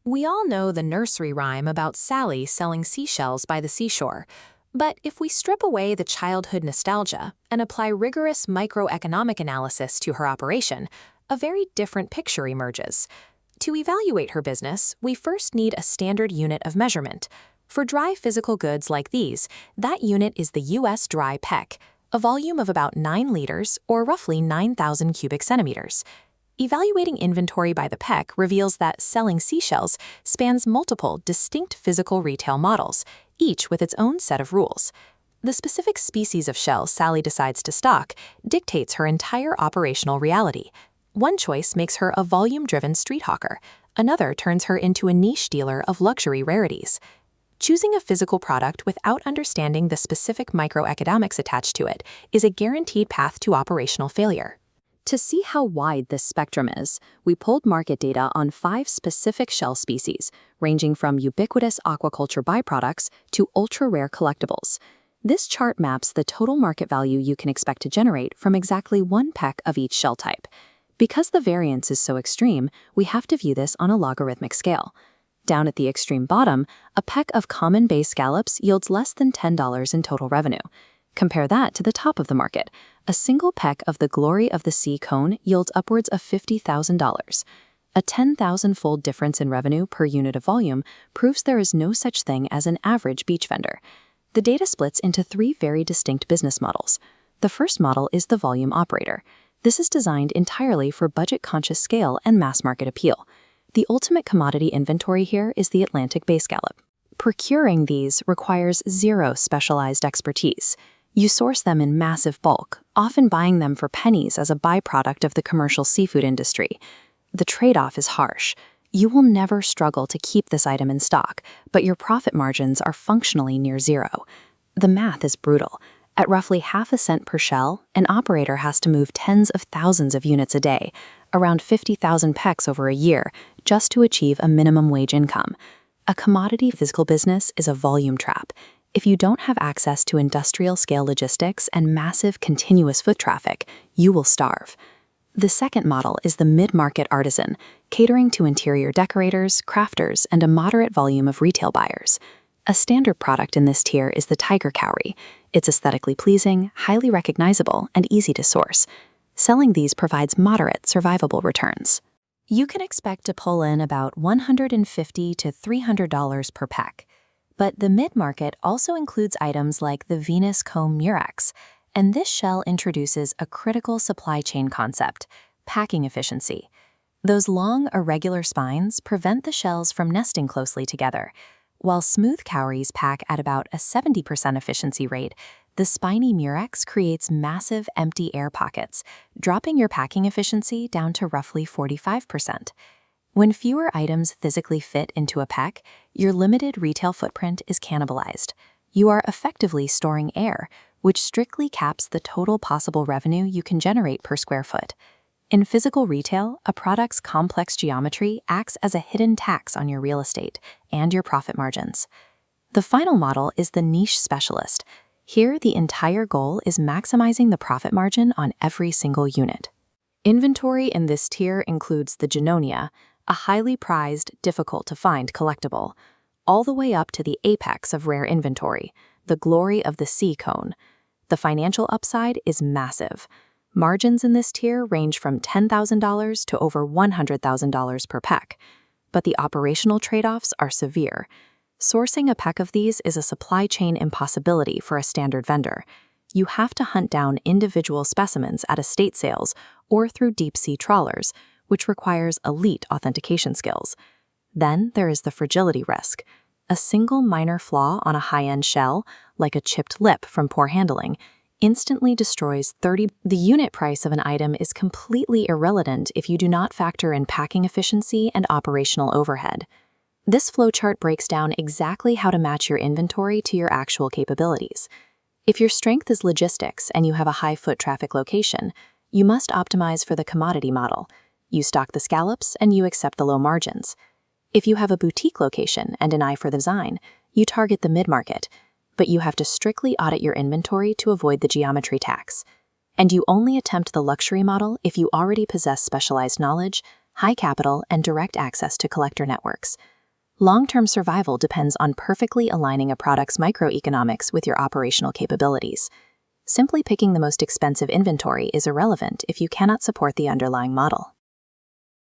We all know the nursery rhyme about Sally selling seashells by the seashore. But if we strip away the childhood nostalgia and apply rigorous microeconomic analysis to her operation, a very different picture emerges. To evaluate her business, we first need a standard unit of measurement. For dry physical goods like these, that unit is the U.S. dry peck, a volume of about 9 liters or roughly 9,000 cubic centimeters. Evaluating inventory by the peck reveals that selling seashells spans multiple distinct physical retail models, each with its own set of rules. The specific species of shell Sally decides to stock dictates her entire operational reality. One choice makes her a volume-driven street hawker. Another turns her into a niche dealer of luxury rarities. Choosing a physical product without understanding the specific microeconomics attached to it is a guaranteed path to operational failure. To see how wide this spectrum is, we pulled market data on 5 specific shell species, ranging from ubiquitous aquaculture byproducts to ultra-rare collectibles. This chart maps the total market value you can expect to generate from exactly one peck of each shell type. Because the variance is so extreme, we have to view this on a logarithmic scale. Down at the extreme bottom, a peck of common bay scallops yields less than $10 in total revenue. Compare that to the top of the market. A single peck of the glory of the sea cone yields upwards of $50,000. A 10,000-fold difference in revenue per unit of volume proves there is no such thing as an average beach vendor. The data splits into 3 very distinct business models. The first model is the volume operator. This is designed entirely for budget-conscious scale and mass-market appeal. The ultimate commodity inventory here is the Atlantic bay scallop. Procuring these requires zero specialized expertise. You source them in massive bulk, often buying them for pennies as a byproduct of the commercial seafood industry. The trade-off is harsh. You will never struggle to keep this item in stock, but your profit margins are functionally near zero. The math is brutal. At roughly half a cent per shell, an operator has to move tens of thousands of units a day, around 50,000 pecks over a year, just to achieve a minimum wage income. A commodity physical business is a volume trap. If you don't have access to industrial-scale logistics and massive continuous foot traffic, you will starve. The second model is the mid-market artisan, catering to interior decorators, crafters, and a moderate volume of retail buyers. A standard product in this tier is the tiger cowrie. It's aesthetically pleasing, highly recognizable, and easy to source. Selling these provides moderate, survivable returns. You can expect to pull in about $150 to $300 per peck. But the mid-market also includes items like the Venus comb murex, and this shell introduces a critical supply chain concept: packing efficiency. Those long, irregular spines prevent the shells from nesting closely together. While smooth cowries pack at about a 70% efficiency rate, the spiny murex creates massive empty air pockets, dropping your packing efficiency down to roughly 45%. When fewer items physically fit into a peck, your limited retail footprint is cannibalized. You are effectively storing air, which strictly caps the total possible revenue you can generate per square foot. In physical retail, a product's complex geometry acts as a hidden tax on your real estate and your profit margins. The final model is the niche specialist. Here, the entire goal is maximizing the profit margin on every single unit. Inventory in this tier includes the Junonia, a highly prized, difficult-to-find collectible, all the way up to the apex of rare inventory, the glory of the sea cone. The financial upside is massive. Margins in this tier range from $10,000 to over $100,000 per peck, but the operational trade-offs are severe. Sourcing a peck of these is a supply chain impossibility for a standard vendor. You have to hunt down individual specimens at estate sales or through deep-sea trawlers, which requires elite authentication skills. Then there is the fragility risk. A single minor flaw on a high-end shell, like a chipped lip from poor handling, instantly destroys 30. The unit price of an item is completely irrelevant if you do not factor in packing efficiency and operational overhead. This flowchart breaks down exactly how to match your inventory to your actual capabilities. If your strength is logistics and you have a high foot traffic location, you must optimize for the commodity model. You stock the scallops and you accept the low margins. If you have a boutique location and an eye for the design, you target the mid-market, but you have to strictly audit your inventory to avoid the geometry tax. And you only attempt the luxury model if you already possess specialized knowledge, high capital, and direct access to collector networks. Long-term survival depends on perfectly aligning a product's microeconomics with your operational capabilities. Simply picking the most expensive inventory is irrelevant if you cannot support the underlying model.